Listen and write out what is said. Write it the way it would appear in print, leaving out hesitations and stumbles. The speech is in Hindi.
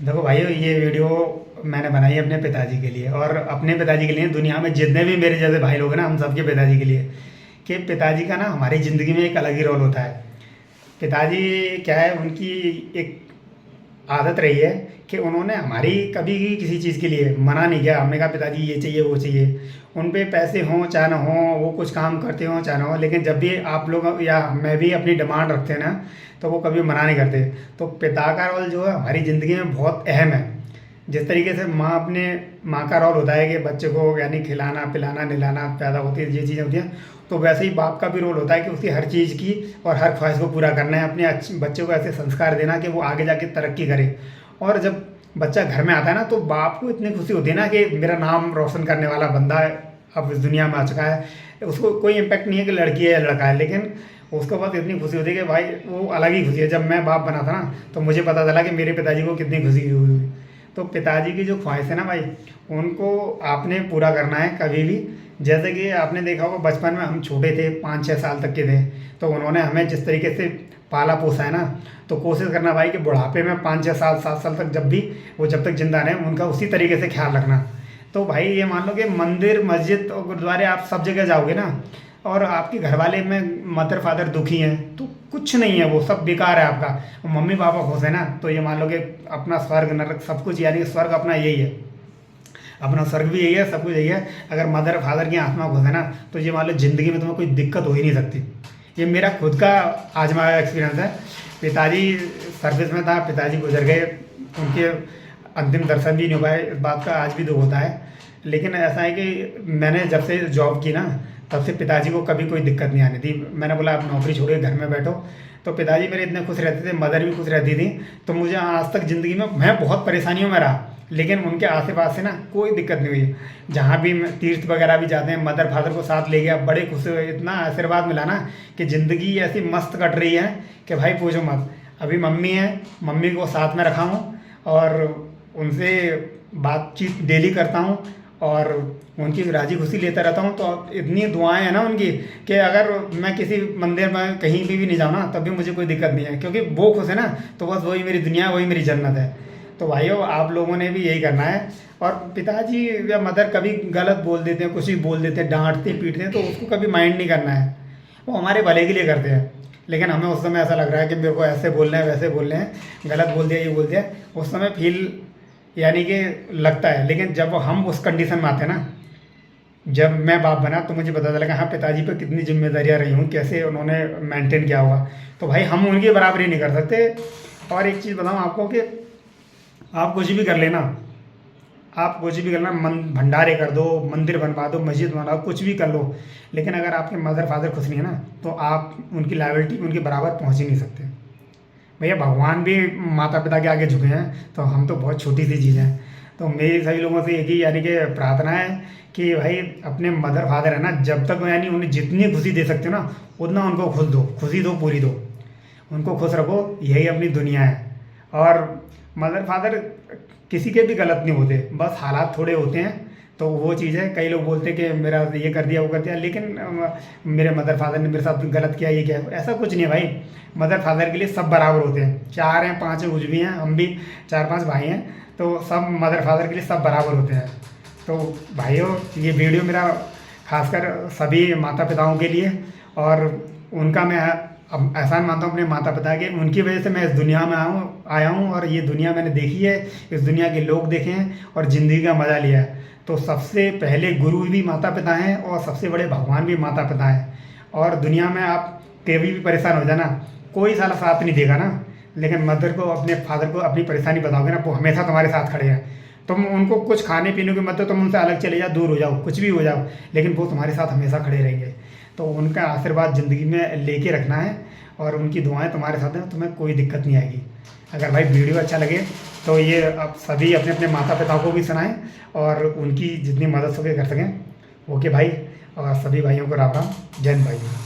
देखो भाई, ये वीडियो मैंने बनाई है अपने पिताजी के लिए, और अपने पिताजी के लिए, दुनिया में जितने भी मेरे जैसे भाई लोग हैं ना, हम सबके पिताजी के लिए। कि पिताजी का ना हमारी ज़िंदगी में एक अलग ही रोल होता है। पिताजी क्या है, उनकी एक आदत रही है कि उन्होंने हमारी कभी भी किसी चीज़ के लिए मना नहीं किया। हमने कहा पिताजी ये चाहिए वो चाहिए, उन पे पैसे हों चाहे ना हों, वो कुछ काम करते हों चाहे ना हो, लेकिन जब भी आप लोग या मैं भी अपनी डिमांड रखते हैं ना, तो वो कभी मना नहीं करते। तो पिता का रोल जो है हमारी ज़िंदगी में बहुत अहम है। जिस तरीके से माँ का रोल होता है कि बच्चे को यानी खिलाना पिलाना नहलाना पैदा होती है, ये चीज़ें होती हैं, तो वैसे ही बाप का भी रोल होता है कि उसकी हर चीज़ की और हर ख्वाहिश को पूरा करना है, अपने बच्चे को ऐसे संस्कार देना कि वो आगे जाके तरक्की करे। और जब बच्चा घर में आता है ना, तो बाप को इतनी खुशी होती है ना कि मेरा नाम रोशन करने वाला बंदा अब इस दुनिया में आ चुका है। उसको कोई इम्पेक्ट नहीं है कि लड़की है या लड़का है, लेकिन उसके बाद इतनी खुशी होती है कि भाई वो अलग ही खुशी है। जब मैं बाप बना था ना, तो मुझे पता चला कि मेरे पिताजी को कितनी खुशी हुई। तो पिताजी की जो ख्वाहिश है ना भाई, उनको आपने पूरा करना है कभी भी। जैसे कि आपने देखा होगा, बचपन में हम छोटे थे, 5-6 साल तक के थे, तो उन्होंने हमें जिस तरीके से पाला पोसा है ना, तो कोशिश करना भाई कि बुढ़ापे में 5-6 साल 7 साल तक जब भी वो जब तक जिंदा रहें, उनका उसी तरीके से ख्याल रखना। तो भाई ये मान लो कि मंदिर मस्जिद और गुरुद्वारे आप सब जगह जाओगे ना, और आपके घर वाले में मदर फादर दुखी हैं, तो कुछ नहीं है, वो सब बेकार है आपका। मम्मी पापा खुश है ना, तो ये मान लो कि अपना स्वर्ग नरक सब कुछ, यानी कि स्वर्ग अपना यही है, अपना स्वर्ग भी यही है, सब कुछ यही है। अगर मदर फादर की आत्मा खुश है ना, तो ये मान लो ज़िंदगी में तुम्हें कोई दिक्कत हो ही नहीं सकती। ये मेरा खुद का आजमाया एक्सपीरियंस है। पिताजी सर्विस में था, पिताजी गुजर गए, उनके अंतिम दर्शन भी नहीं हो पाए, इस बात का आज भी दुख होता है। लेकिन ऐसा है कि मैंने जब से जॉब की ना, तब से पिताजी को कभी कोई दिक्कत नहीं आनी दी। मैंने बोला आप नौकरी छोड़िए, घर में बैठो, तो पिताजी मेरे इतने खुश रहते थे, मदर भी खुश रहती थी। तो मुझे आज तक ज़िंदगी में मैं बहुत परेशानियों में रहा, लेकिन उनके आस पास से ना कोई दिक्कत नहीं हुई। जहाँ भी तीर्थ वगैरह भी जाते हैं, मदर फादर को साथ ले गया, बड़े खुश हुए, इतना आशीर्वाद मिला ना कि ज़िंदगी ऐसी मस्त कट रही है कि भाई पूछो मत। अभी मम्मी है, मम्मी को साथ में रखा हूँ और उनसे बातचीत डेली करता हूँ, और उनकी राजी खुशी लेता रहता हूँ। तो इतनी दुआएं हैं ना उनकी, कि अगर मैं किसी मंदिर में कहीं भी नहीं जाऊँ ना, तब भी मुझे कोई दिक्कत नहीं है, क्योंकि वो खुश है ना, तो बस वही मेरी दुनिया है, वही मेरी जन्नत है। तो भाइयों, आप लोगों ने भी यही करना है। और पिताजी या मदर कभी गलत बोल देते हैं, कुछ भी बोल देते हैं, डांटते पीटते हैं, तो उसको कभी माइंड नहीं करना है, वो हमारे भले के लिए करते हैं। लेकिन हमें उस समय ऐसा लग रहा है कि मेरे को ऐसे बोलना है वैसे बोलने हैं, गलत बोल दिया ये बोल दिया, उस समय फील यानी कि लगता है। लेकिन जब हम उस कंडीशन में आते हैं ना, जब मैं बाप बना, तो मुझे पता चला कि हाँ, पिताजी पर कितनी जिम्मेदारियाँ रही हूँ, कैसे उन्होंने मेंटेन किया होगा। तो भाई हम उनकी बराबरी नहीं कर सकते। और एक चीज़ बताऊँ आपको कि आप कुछ भी कर लेना, आप कुछ भी करना, भंडारे कर दो, मंदिर बनवा दो, मस्जिद बनवा दो, कुछ भी कर लो, लेकिन अगर आपके मदर फादर खुश नहीं है ना, तो आप उनकी लायबिलिटी उनके बराबर पहुँच ही नहीं सकते। भैया भगवान भी माता पिता के आगे झुके हैं, तो हम तो बहुत छोटी सी चीज़ हैं। तो मेरी सभी लोगों से एक ही यानी कि प्रार्थना है कि भाई अपने मदर फादर है ना, जब तक यानी उन्हें जितनी खुशी दे सकते हो ना, उतना उनको खुश दो, खुशी दो, पूरी दो, उनको खुश रखो, यही अपनी दुनिया है। और मदर फादर किसी के भी गलत नहीं होते, बस हालात थोड़े होते हैं, तो वो चीज़ है। कई लोग बोलते हैं कि मेरा ये कर दिया वो कर दिया, लेकिन मेरे मदर फादर ने मेरे साथ गलत किया, ये क्या है, ऐसा कुछ नहीं है भाई। मदर फादर के लिए सब बराबर होते हैं, 4 हैं 5 हैं, कुछ भी हैं, हम भी 4-5 भाई हैं, तो सब मदर फादर के लिए सब बराबर होते हैं। तो भाइयों, ये वीडियो मेरा खासकर सभी माता पिताओं के लिए, और उनका मैं अब एहसान मानता हूँ अपने माता पिता के, उनकी वजह से मैं इस दुनिया में आया हूँ, और ये दुनिया मैंने देखी है, इस दुनिया के लोग देखे हैं, और ज़िंदगी का मज़ा लिया है। तो सबसे पहले गुरु भी माता पिता हैं, और सबसे बड़े भगवान भी माता पिता हैं। और दुनिया में आप कभी भी परेशान हो जाना, कोई साला साथ नहीं देगा ना, लेकिन मदर को, अपने फादर को अपनी परेशानी बताओगे ना, वो हमेशा तुम्हारे साथ खड़े हैं। तुम उनको कुछ खाने पीने की मत दो, तुम उनसे अलग चले जाओ, दूर हो जाओ, कुछ भी हो जाओ, लेकिन वो तुम्हारे साथ हमेशा खड़े रहेंगे। तो उनका आशीर्वाद ज़िंदगी में लेके रखना है, और उनकी दुआएं तुम्हारे साथ हैं, तुम्हें कोई दिक्कत नहीं आएगी। अगर भाई वीडियो अच्छा लगे, तो ये आप सभी अपने अपने माता पिता को भी सुनाएं, और उनकी जितनी मदद सके कर सकें। ओके भाई, और सभी भाइयों को राम राम, जय हिंद भाई।